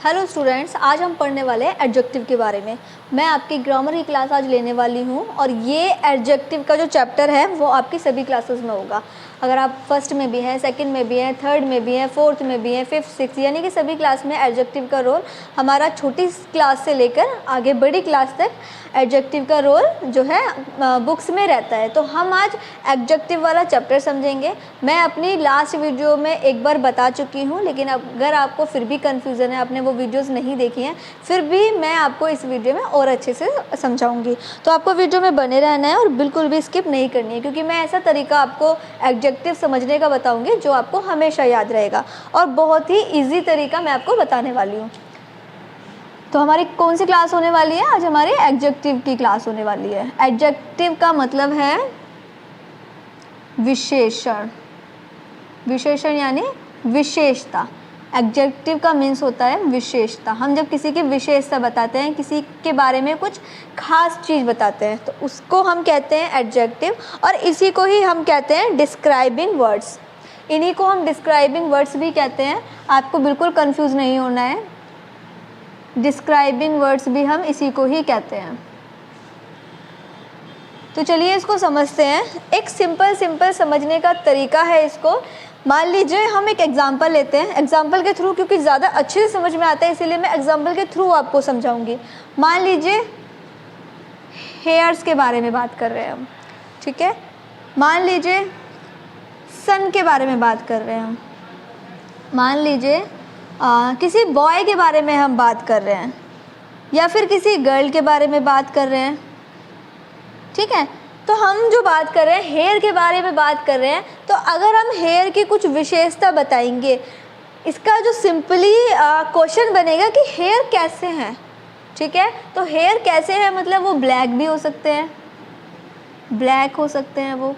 Hello students, आज हम पढ़ने वाले हैं एडजेक्टिव के बारे में। मैं आपकी ग्रामर की क्लास आज लेने वाली हूँ और ये एडजेक्टिव का जो चैप्टर है वो आपकी सभी क्लासेस में होगा। अगर आप फर्स्ट में भी हैं, सेकंड में भी हैं, थर्ड में भी हैं, फोर्थ में भी हैं, फिफ्थ सिक्स, यानी कि सभी क्लास में एडजेक्टिव का रोल हमारा छोटी क्लास से लेकर आगे बड़ी क्लास तक एडजेक्टिव का रोल जो है बुक्स में रहता है। तो हम आज एडजेक्टिव वाला चैप्टर समझेंगे। मैं अपनी लास्ट वीडियो में एक बार बता चुकी हूँ, लेकिन अगर आपको फिर भी कन्फ्यूज़न है, आपने वो वीडियोस नहीं देखी हैं, फिर भी मैं आपको इस वीडियो में और अच्छे से समझाऊंगी। तो आपको वीडियो में बने रहना है और बिल्कुल भी स्किप नहीं करनी है, क्योंकि मैं ऐसा तरीका आपको एडजेक्टिव समझने का बताऊँगी जो आपको हमेशा याद रहेगा और बहुत ही ईजी तरीका मैं आपको बताने वाली हूँ। तो हमारी कौन सी क्लास होने वाली है? आज हमारी एडजेक्टिव की क्लास होने वाली है। एडजेक्टिव का मतलब है विशेषण। विशेषण यानी विशेषता। एडजेक्टिव का मीन्स होता है विशेषता। हम जब किसी की विशेषता बताते हैं, किसी के बारे में कुछ खास चीज़ बताते हैं, तो उसको हम कहते हैं एडजेक्टिव, और इसी को ही हम कहते हैं डिस्क्राइबिंग वर्ड्स। इन्हीं को हम डिस्क्राइबिंग वर्ड्स भी कहते हैं। आपको बिल्कुल कंफ्यूज नहीं होना है, डिस्क्राइबिंग वर्ड्स भी हम इसी को ही कहते हैं। तो चलिए इसको समझते हैं। एक सिंपल समझने का तरीका है इसको। मान लीजिए हम एक एग्जांपल लेते हैं। एग्जांपल के थ्रू, क्योंकि ज़्यादा अच्छे से समझ में आता है, इसीलिए मैं एग्जांपल के थ्रू आपको समझाऊंगी। मान लीजिए हेयर्स के बारे में बात कर रहे हैं हम, ठीक है। मान लीजिए सन के बारे में बात कर रहे हैं हम। मान लीजिए किसी बॉय के बारे में हम बात कर रहे हैं, या फिर किसी गर्ल के बारे में बात कर रहे हैं, ठीक है। तो हम जो बात कर रहे हैं, हेयर के बारे में बात कर रहे हैं, तो अगर हम हेयर की कुछ विशेषता बताएंगे, इसका जो सिंपली क्वेश्चन बनेगा कि हेयर कैसे हैं, ठीक है। तो हेयर कैसे हैं मतलब वो ब्लैक भी हो सकते हैं, ब्लैक हो सकते हैं वो,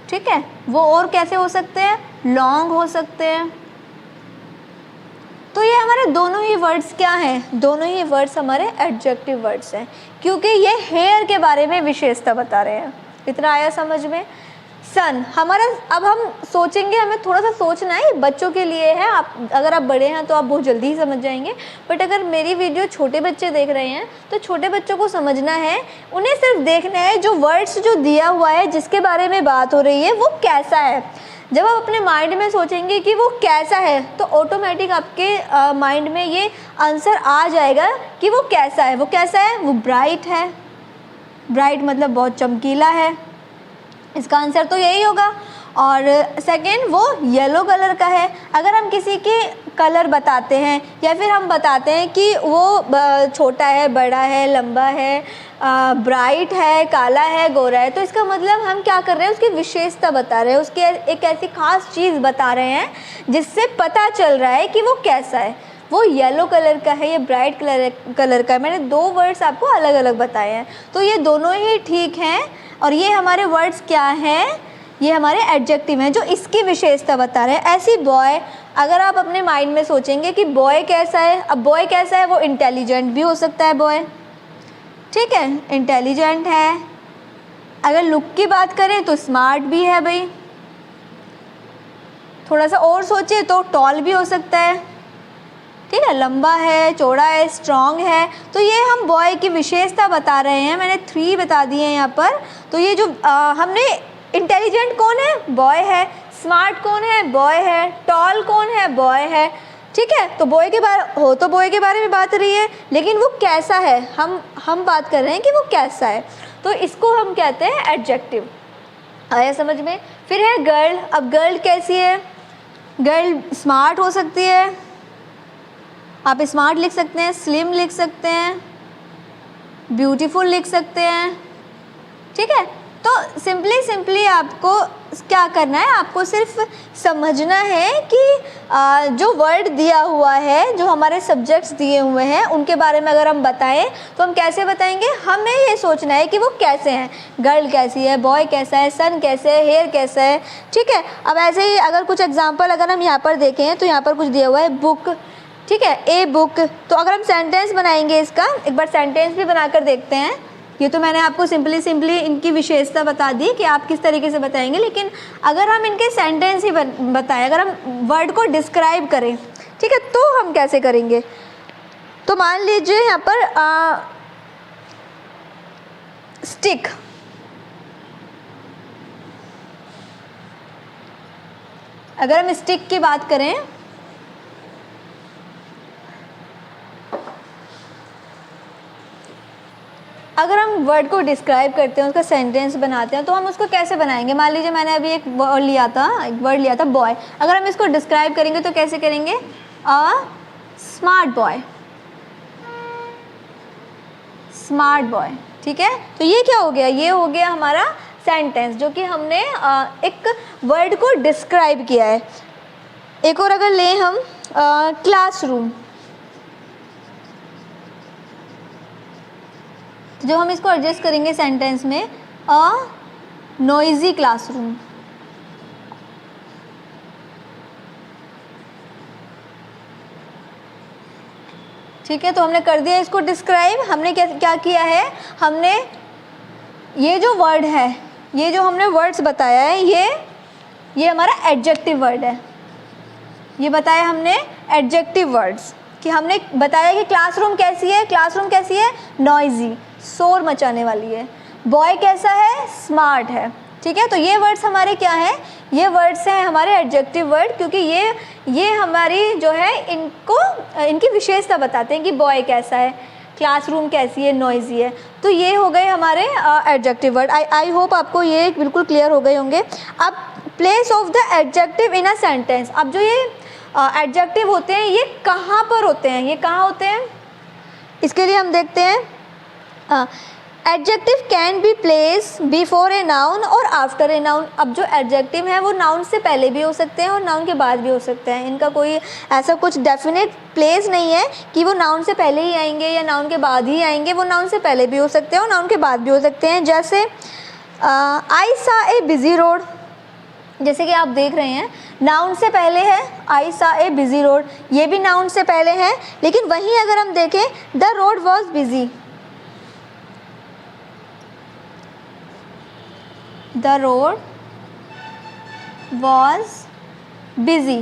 ठीक है। वो और कैसे हो सकते हैं? लॉन्ग हो सकते हैं। तो ये हमारे दोनों ही वर्ड्स क्या हैं? दोनों ही वर्ड्स हमारे एडजेक्टिव वर्ड्स हैं, क्योंकि ये हेयर के बारे में विशेषता बता रहे हैं। इतना आया समझ में? सन हमारा, अब हम सोचेंगे, हमें थोड़ा सा सोचना है, ये बच्चों के लिए है। अगर आप बड़े हैं तो आप बहुत जल्दी ही समझ जाएंगे, बट अगर मेरी वीडियो छोटे बच्चे देख रहे हैं तो छोटे बच्चों को समझना है। उन्हें सिर्फ देखना है जो वर्ड्स जो दिया हुआ है, जिसके बारे में बात हो रही है, वो कैसा है। जब आप अपने माइंड में सोचेंगे कि वो कैसा है, तो ऑटोमेटिक आपके माइंड में ये आंसर आ जाएगा कि वो कैसा है। वो कैसा है? वो ब्राइट है। ब्राइट मतलब बहुत चमकीला है, इसका आंसर तो यही होगा। और सेकंड, वो येलो कलर का है। अगर हम किसी के कलर बताते हैं, या फिर हम बताते हैं कि वो छोटा है, बड़ा है, लंबा है, ब्राइट है, काला है, गोरा है, तो इसका मतलब हम क्या कर रहे हैं? उसकी विशेषता बता रहे हैं, उसकी एक ऐसी खास चीज़ बता रहे हैं जिससे पता चल रहा है कि वो कैसा है। वो येलो कलर का है, ये ब्राइट कलर का है। मैंने दो वर्ड्स आपको अलग अलग बताए हैं, तो ये दोनों ही ठीक हैं। और ये हमारे वर्ड्स क्या हैं? ये हमारे एडजेक्टिव हैं जो इसकी विशेषता बता रहे हैं। ऐसी बॉय, अगर आप अपने माइंड में सोचेंगे कि बॉय कैसा है, अब बॉय कैसा है? वो इंटेलिजेंट भी हो सकता है बॉय, ठीक है, इंटेलिजेंट है। अगर लुक की बात करें तो स्मार्ट भी है भाई। थोड़ा सा और सोचे तो टॉल भी हो सकता है, ठीक है, लंबा है, चौड़ा है, स्ट्रॉन्ग है। तो ये हम बॉय की विशेषता बता रहे हैं। मैंने 3 बता दिए हैं यहाँ पर। तो ये जो हमने इंटेलिजेंट कौन है? बॉय है। स्मार्ट कौन है? बॉय है। टॉल कौन है? बॉय है, ठीक है। तो बॉय के बारे में बात रही है, लेकिन वो कैसा है, हम बात कर रहे हैं कि वो कैसा है। तो इसको हम कहते हैं एडजेक्टिव। आया समझ में? फिर है गर्ल। अब गर्ल कैसी है? गर्ल स्मार्ट हो सकती है, आप स्मार्ट लिख सकते हैं, स्लिम लिख सकते हैं, ब्यूटीफुल लिख सकते हैं, ठीक है। तो सिंपली आपको क्या करना है? आपको सिर्फ समझना है कि जो वर्ड दिया हुआ है, जो हमारे सब्जेक्ट्स दिए हुए हैं, उनके बारे में अगर हम बताएं तो हम कैसे बताएंगे? हमें ये सोचना है कि वो कैसे हैं। गर्ल कैसी है, बॉय कैसा है, सन कैसे है, हेयर कैसा है, ठीक है। अब ऐसे ही अगर कुछ एग्जाम्पल अगर हम यहाँ पर देखें तो यहाँ पर कुछ दिया हुआ है, बुक, ठीक है, ए बुक। तो अगर हम सेंटेंस बनाएंगे इसका, एक बार सेंटेंस भी बनाकर देखते हैं। ये तो मैंने आपको सिंपली इनकी विशेषता बता दी कि आप किस तरीके से बताएंगे, लेकिन अगर हम इनके सेंटेंस ही बताएं, अगर हम वर्ड को डिस्क्राइब करें, ठीक है, तो हम कैसे करेंगे? तो मान लीजिए यहाँ पर स्टिक, अगर हम स्टिक की बात करें, अगर हम वर्ड को डिस्क्राइब करते हैं, उसका सेंटेंस बनाते हैं, तो हम उसको कैसे बनाएंगे? मान लीजिए मैंने अभी एक वर्ड लिया था बॉय, अगर हम इसको डिस्क्राइब करेंगे तो कैसे करेंगे? A smart boy, smart boy, ठीक है। तो ये क्या हो गया? ये हो गया हमारा सेंटेंस, जो कि हमने एक वर्ड को डिस्क्राइब किया है। एक और अगर लें हम क्लासरूम, जो हम इसको एडजस्ट करेंगे सेंटेंस में, अ नॉइजी क्लासरूम, ठीक है। तो हमने कर दिया इसको डिस्क्राइब। हमने क्या किया है? हमने ये जो वर्ड है, ये जो हमने वर्ड्स बताया है, ये हमारा एडजेक्टिव वर्ड है। ये बताया हमने एडजेक्टिव वर्ड्स, कि हमने बताया कि क्लासरूम कैसी है? क्लासरूम कैसी है? नॉइजी, शोर मचाने वाली है। बॉय कैसा है? स्मार्ट है, ठीक है। तो ये वर्ड्स हमारे क्या हैं? ये वर्ड्स हैं हमारे एडजेक्टिव वर्ड, क्योंकि ये हमारी जो है इनकी विशेषता बताते हैं कि बॉय कैसा है, क्लासरूम कैसी है, नॉइजी है। तो ये हो गए हमारे एडजेक्टिव वर्ड। आई होप आपको ये बिल्कुल क्लियर हो गए होंगे। अब place of the adjective in a sentence. अब जो ये एडजेक्टिव होते हैं, ये कहाँ पर होते हैं? ये कहाँ होते हैं? इसके लिए हम देखते हैं adjective can be place before a noun और आफ्टर ए नाउन। अब जो एडजेक्टिव है वो नाउन से पहले भी हो सकते हैं और नाउन के बाद भी हो सकते हैं। इनका कोई ऐसा कुछ डेफिनेट प्लेस नहीं है कि वो नाउन से पहले ही आएंगे या नाउन के बाद ही आएंगे। वो नाउन से पहले भी हो सकते हैं और नाउन के बाद भी हो सकते हैं। जैसे आई सा ए बिजी रोड, जैसे कि आप देख रहे हैं, नाउन से पहले है आई सा ए बिजी रोड, ये भी नाउन से पहले है। लेकिन वहीं अगर हम देखें, the road was busy, the road was busy.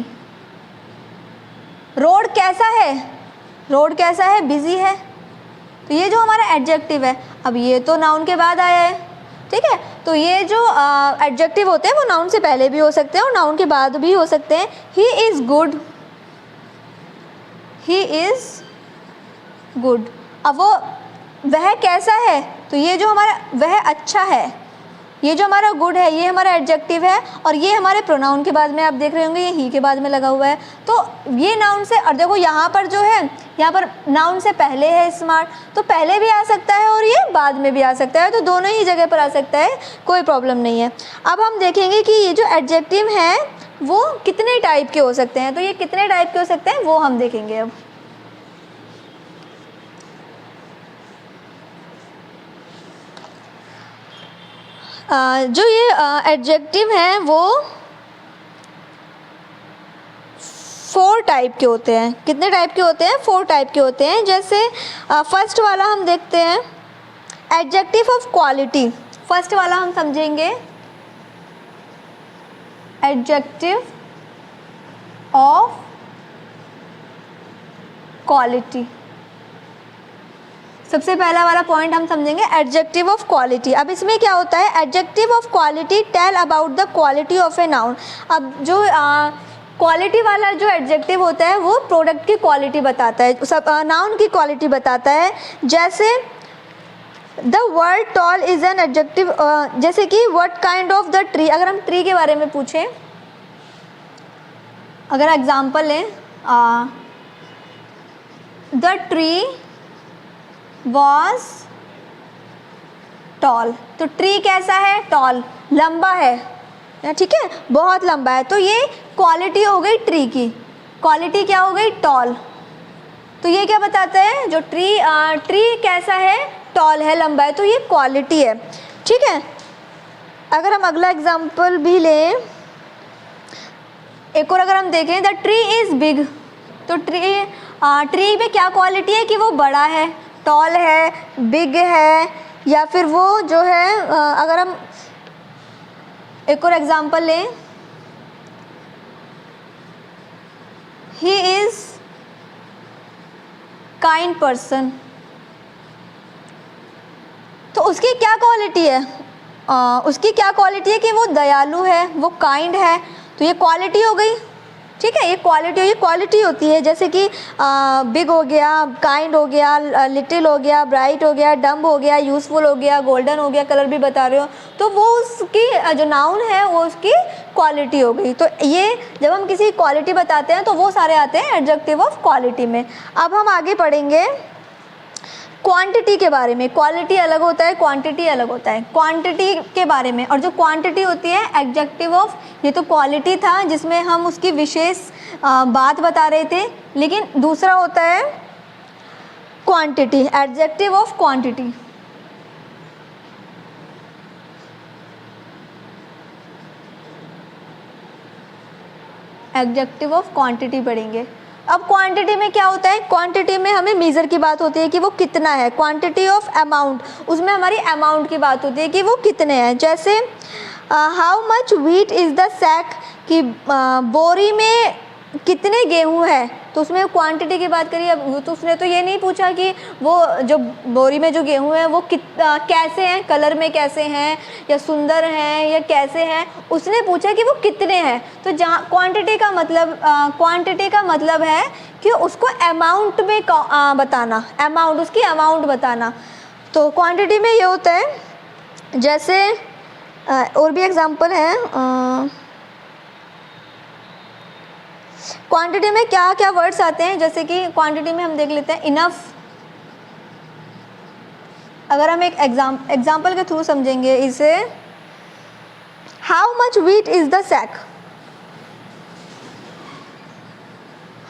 Road कैसा है? रोड कैसा है? बिजी है। तो ये जो हमारा एडजेक्टिव है, अब ये तो नाउन के बाद आया है, ठीक है। तो ये जो एडजेक्टिव होते हैं वो नाउन से पहले भी हो सकते हैं और नाउन के बाद भी हो सकते हैं। He is good, he is good. अब वह कैसा है? तो ये जो हमारा वह अच्छा है, ये जो हमारा गुड है, ये हमारा एडजेक्टिव है। और ये हमारे प्रोनाउन के बाद में आप देख रहे होंगे, ये ही के बाद में लगा हुआ है। तो ये नाउन से, और देखो यहाँ पर जो है, यहाँ पर नाउन से पहले है स्मार्ट, तो पहले भी आ सकता है और ये बाद में भी आ सकता है। तो दोनों ही जगह पर आ सकता है, कोई प्रॉब्लम नहीं है। अब हम देखेंगे कि ये जो एडजेक्टिव हैं वो कितने टाइप के हो सकते हैं। तो ये कितने टाइप के हो सकते हैं वो हम देखेंगे अब। जो ये एडजेक्टिव हैं वो 4 टाइप के होते हैं। कितने टाइप के होते हैं? 4 टाइप के होते हैं। जैसे फर्स्ट वाला हम देखते हैं, एडजेक्टिव ऑफ क्वालिटी। फर्स्ट वाला हम समझेंगे एडजेक्टिव ऑफ क्वालिटी। सबसे पहला वाला पॉइंट हम समझेंगे एडजेक्टिव ऑफ क्वालिटी। अब इसमें क्या होता है? Adjective of quality tell about the quality of a noun. अब जो क्वालिटी वाला जो एडजेक्टिव होता है वो प्रोडक्ट की क्वालिटी बताता है, सब नाउन की क्वालिटी बताता है। जैसे the word tall is an adjective, जैसे कि what kind of the tree. अगर हम ट्री के बारे में पूछें, अगर एग्जाम्पल लें, द ट्री वॉज टॉल। तो ट्री कैसा है? टॉल, लंबा है, ठीक है, बहुत लंबा है। तो ये क्वालिटी हो गई ट्री की। क्वालिटी क्या हो गई? टॉल। तो ये क्या बताता है? जो ट्री कैसा है? टॉल है, लंबा है, तो ये क्वालिटी है, ठीक है। अगर हम अगला एग्जाम्पल भी लें, एक और अगर हम देखें, द ट्री इज़ बिग। तो ट्री में क्या क्वालिटी है? कि वो बड़ा है, टॉल है, बिग है, या फिर वो जो है, अगर हम एक और एग्जांपल लें, ही इज़ काइंड पर्सन, तो उसकी क्या क्वालिटी है? उसकी क्या क्वालिटी है कि वो दयालु है, वो काइंड है, तो ये क्वालिटी हो गई। ठीक है, ये क्वालिटी होती है, जैसे कि बिग हो गया, काइंड हो गया, लिटिल हो गया, ब्राइट हो गया, डम्ब हो गया, यूज़फुल हो गया, गोल्डन हो गया, कलर भी बता रहे हो, तो वो उसकी जो नाउन है वो उसकी क्वालिटी हो गई। तो ये जब हम किसी क्वालिटी बताते हैं तो वो सारे आते हैं एडजेक्टिव ऑफ क्वालिटी में। अब हम आगे पढ़ेंगे क्वांटिटी के बारे में। क्वालिटी अलग होता है, क्वांटिटी अलग होता है। क्वांटिटी के बारे में, और जो क्वांटिटी होती है एडजेक्टिव ऑफ, ये तो क्वालिटी था जिसमें हम उसकी विशेष बात बता रहे थे, लेकिन दूसरा होता है quantity, adjective of quantity. Adjective of quantity पढ़ेंगे। अब क्वांटिटी में क्या होता है? क्वांटिटी में हमें मीज़र की बात होती है कि वो कितना है। क्वांटिटी ऑफ अमाउंट, उसमें हमारी अमाउंट की बात होती है कि वो कितने हैं। जैसे how much wheat is the sack, कि बोरी में कितने गेहूँ है, तो उसमें क्वांटिटी की बात करिए। अब तो उसने तो ये नहीं पूछा कि वो जो बोरी में जो गेहूँ है वो कैसे हैं, कलर में कैसे हैं, या सुंदर हैं, या कैसे हैं, उसने पूछा कि वो कितने हैं। तो जहाँ क्वांटिटी का मतलब है कि उसको अमाउंट में बताना, अमाउंट, उसकी अमाउंट बताना। तो क्वांटिटी में ये होता है। जैसे और भी एग्जांपल है, क्वांटिटी में क्या क्या वर्ड्स आते हैं, जैसे कि क्वांटिटी में हम देख लेते हैं इनफ। अगर हम एक एग्जांपल के थ्रू समझेंगे इसे, how much wheat is the sack,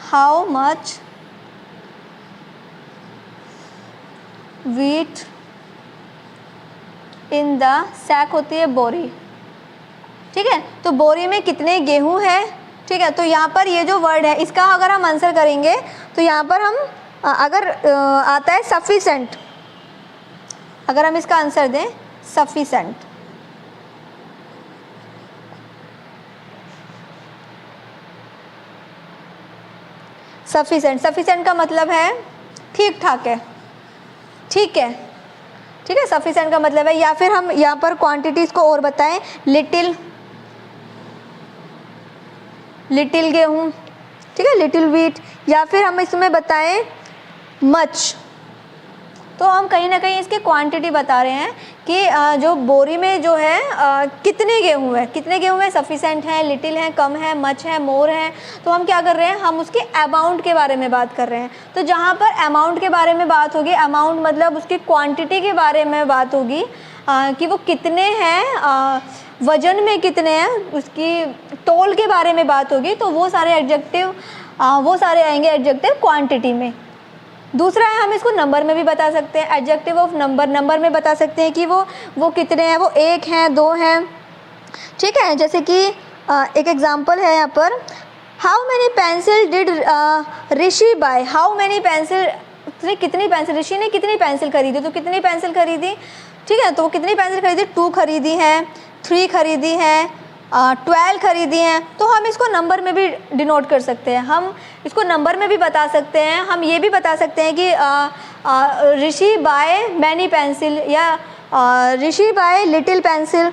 how much wheat in the sack होती है बोरी। ठीक है, तो बोरी में कितने गेहूं है। ठीक है, तो यहाँ पर ये जो वर्ड है इसका अगर हम आंसर करेंगे तो यहाँ पर हम अगर आता है सफिशेंट, अगर हम इसका आंसर दें सफिशेंट, सफिशेंट का मतलब है ठीक ठाक है, ठीक है। ठीक है, सफिशेंट का मतलब है। या फिर हम यहाँ पर क्वांटिटीज को और बताएं, लिटिल गेहूँ, ठीक है, लिटिल व्हीट, या फिर हम इसमें बताएं मच, तो हम कहीं ना कहीं इसकी क्वांटिटी बता रहे हैं कि जो बोरी में जो है कितने गेहूँ है, कितने गेहूँ है, सफिशेंट है, लिटिल है, कम है, मच है, मोर है। तो हम क्या कर रहे हैं, हम उसके अमाउंट के बारे में बात कर रहे हैं। तो जहाँ पर अमाउंट के बारे में बात होगी, अमाउंट मतलब उसकी क्वांटिटी के बारे में बात होगी कि वो कितने हैं, वजन में कितने हैं, उसकी तौल के बारे में बात होगी, तो वो सारे एडजेक्टिव वो सारे आएंगे एडजेक्टिव क्वांटिटी में। दूसरा है, हम इसको नंबर में भी बता सकते हैं, एडजेक्टिव ऑफ नंबर, नंबर में बता सकते हैं कि वो कितने हैं, वो 1 हैं, 2 हैं। ठीक है, जैसे कि एक एग्जांपल है यहाँ पर, how many pencil did Rishi buy, how many pencil, कितनी पेंसिल, ऋषि ने कितनी पेंसिल खरीदी, तो कितनी पेंसिल खरीदी। ठीक है, तो वो कितनी पेंसिल खरीदी, 2 खरीदी हैं, 3 खरीदी हैं, 12 खरीदी हैं। तो हम इसको नंबर में भी डिनोट कर सकते हैं, हम इसको नंबर में भी बता सकते हैं। हम ये भी बता सकते हैं कि ऋषि बाय मैनी पेंसिल, या ऋषि बाय लिटिल पेंसिल।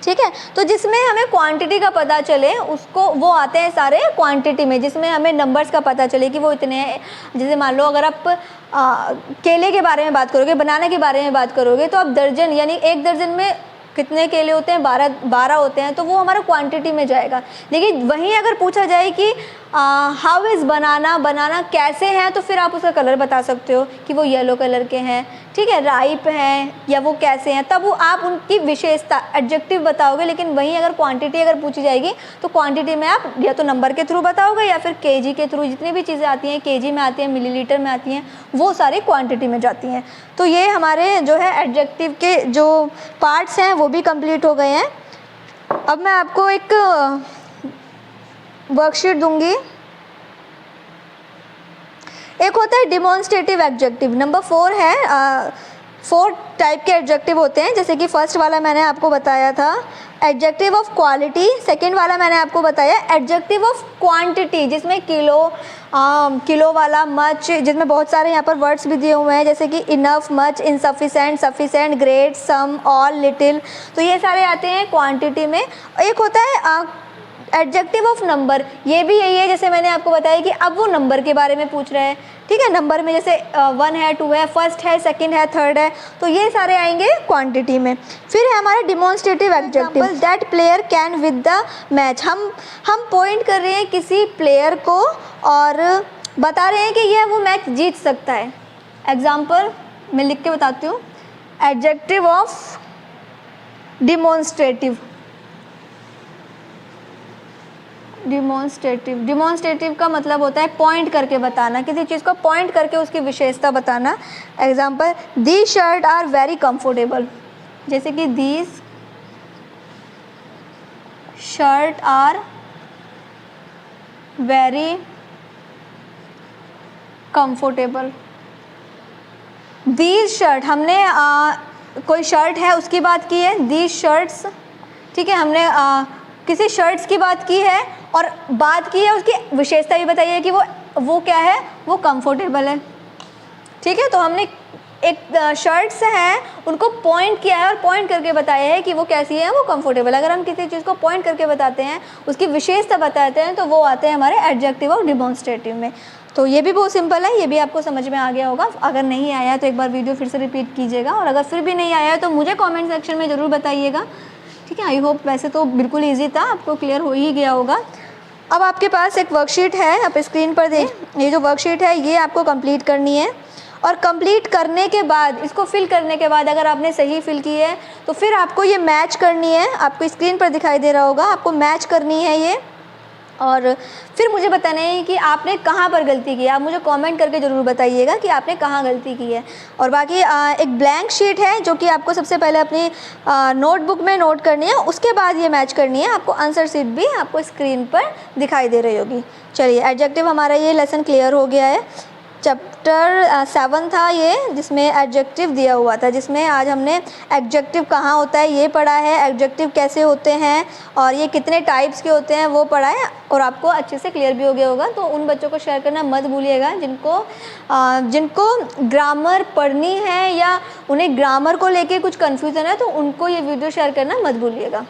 ठीक है, तो जिसमें हमें क्वांटिटी का पता चले उसको, वो आते हैं सारे क्वांटिटी में, जिसमें हमें नंबर्स का पता चले कि वो इतने हैं। जैसे मान लो अगर आप केले के बारे में बात करोगे, बनाना के बारे में बात करोगे, तो आप दर्जन, यानी 1 दर्जन में कितने केले होते हैं, 12 होते हैं, तो वो हमारा क्वांटिटी में जाएगा। लेकिन वहीं अगर पूछा जाए कि हाउ इज़ बनाना, बनाना कैसे हैं, तो फिर आप उसका कलर बता सकते हो कि वो येलो कलर के हैं, ठीक है, राइप हैं, या वो कैसे हैं, तब वो आप उनकी विशेषता एडजेक्टिव बताओगे। लेकिन वहीं अगर क्वांटिटी अगर पूछी जाएगी तो क्वांटिटी में आप या तो नंबर के थ्रू बताओगे, या फिर केजी के थ्रू, जितनी भी चीज़ें आती हैं, केजी में आती हैं, मिलीलीटर में आती हैं, वो सारी क्वांटिटी में जाती हैं। तो ये हमारे जो है एडजेक्टिव के जो पार्ट्स हैं वो भी कंप्लीट हो गए हैं। अब मैं आपको एक वर्कशीट दूंगी। एक होता है डिमॉन्स्ट्रेटिव एडजेक्टिव, नंबर 4 है। 4 टाइप के एडजेक्टिव होते हैं, जैसे कि फर्स्ट वाला मैंने आपको बताया था एडजेक्टिव ऑफ क्वालिटी, सेकंड वाला मैंने आपको बताया एडजेक्टिव ऑफ क्वांटिटी, जिसमें किलो, किलो वाला, मच, जिसमें बहुत सारे यहाँ पर वर्ड्स भी दिए हुए हैं जैसे कि enough, much, insufficient, sufficient, great, some, all, little, तो ये सारे आते हैं क्वांटिटी में। एक होता है एडजेक्टिव ऑफ नंबर, ये भी यही है, जैसे मैंने आपको बताया कि अब वो नंबर के बारे में पूछ रहे हैं, ठीक है। नंबर में जैसे 1 है, 2 है, फर्स्ट है, सेकंड है, थर्ड है, तो ये सारे आएंगे क्वांटिटी में। फिर है हमारा demonstrative adjective, that player can with the match, हम पॉइंट कर रहे हैं किसी प्लेयर को और बता रहे हैं कि यह वो मैच जीत सकता है। एग्जाम्पल मैं लिख के बताती हूँ, एडजेक्टिव ऑफ डिमॉन्स्ट्रेटिव, डिमॉन्स्ट्रेटिव का मतलब होता है पॉइंट करके बताना, किसी चीज़ को पॉइंट करके उसकी विशेषता बताना। Example, these shirt are very comfortable, जैसे कि these shirt are very comfortable. These shirt, हमने कोई शर्ट है उसकी बात की है, दीज शर्ट्स, ठीक है, हमने किसी शर्ट्स की बात की है और बात की है उसकी विशेषता भी बताई है कि वो क्या है, वो कंफर्टेबल है, ठीक है। तो हमने एक शर्ट्स हैं उनको पॉइंट किया है और पॉइंट करके बताया है कि वो कैसी है, वो कंफर्टेबल। अगर हम किसी चीज़ को पॉइंट करके बताते हैं, उसकी विशेषता बताते हैं, तो वो आते हैं हमारे एडजेक्टिव और डिमॉन्स्ट्रेटिव में। तो ये भी बहुत सिंपल है, ये भी आपको समझ में आ गया होगा। अगर नहीं आया है तो एक बार वीडियो फिर से रिपीट कीजिएगा, और अगर फिर भी नहीं आया है तो मुझे कॉमेंट सेक्शन में ज़रूर बताइएगा, ठीक है। आई होप, वैसे तो बिल्कुल ईजी था, आपको क्लियर हो ही गया होगा। अब आपके पास एक वर्कशीट है, आप स्क्रीन पर देख, ये जो वर्कशीट है ये आपको कंप्लीट करनी है, और कंप्लीट करने के बाद, इसको फिल करने के बाद अगर आपने सही फिल की है तो फिर आपको ये मैच करनी है, आपको स्क्रीन पर दिखाई दे रहा होगा, आपको मैच करनी है ये, और फिर मुझे बताना है कि आपने कहाँ पर गलती की है। आप मुझे कमेंट करके ज़रूर बताइएगा कि आपने कहाँ गलती की है। और बाकी एक ब्लैंक शीट है जो कि आपको सबसे पहले अपनी नोटबुक में नोट करनी है, उसके बाद ये मैच करनी है। आपको आंसर शीट भी आपको स्क्रीन पर दिखाई दे रही होगी। चलिए, एडजेक्टिव हमारा ये लेसन क्लियर हो गया है। चैप्टर 7 था ये, जिसमें एडजेक्टिव दिया हुआ था, जिसमें आज हमने एडजेक्टिव कहाँ होता है ये पढ़ा है, एडजेक्टिव कैसे होते हैं और ये कितने टाइप्स के होते हैं वो पढ़ा है, और आपको अच्छे से क्लियर भी हो गया होगा। तो उन बच्चों को शेयर करना मत भूलिएगा जिनको ग्रामर पढ़नी है या उन्हें ग्रामर को लेके कुछ कन्फ्यूज़न है, तो उनको ये वीडियो शेयर करना मत भूलिएगा।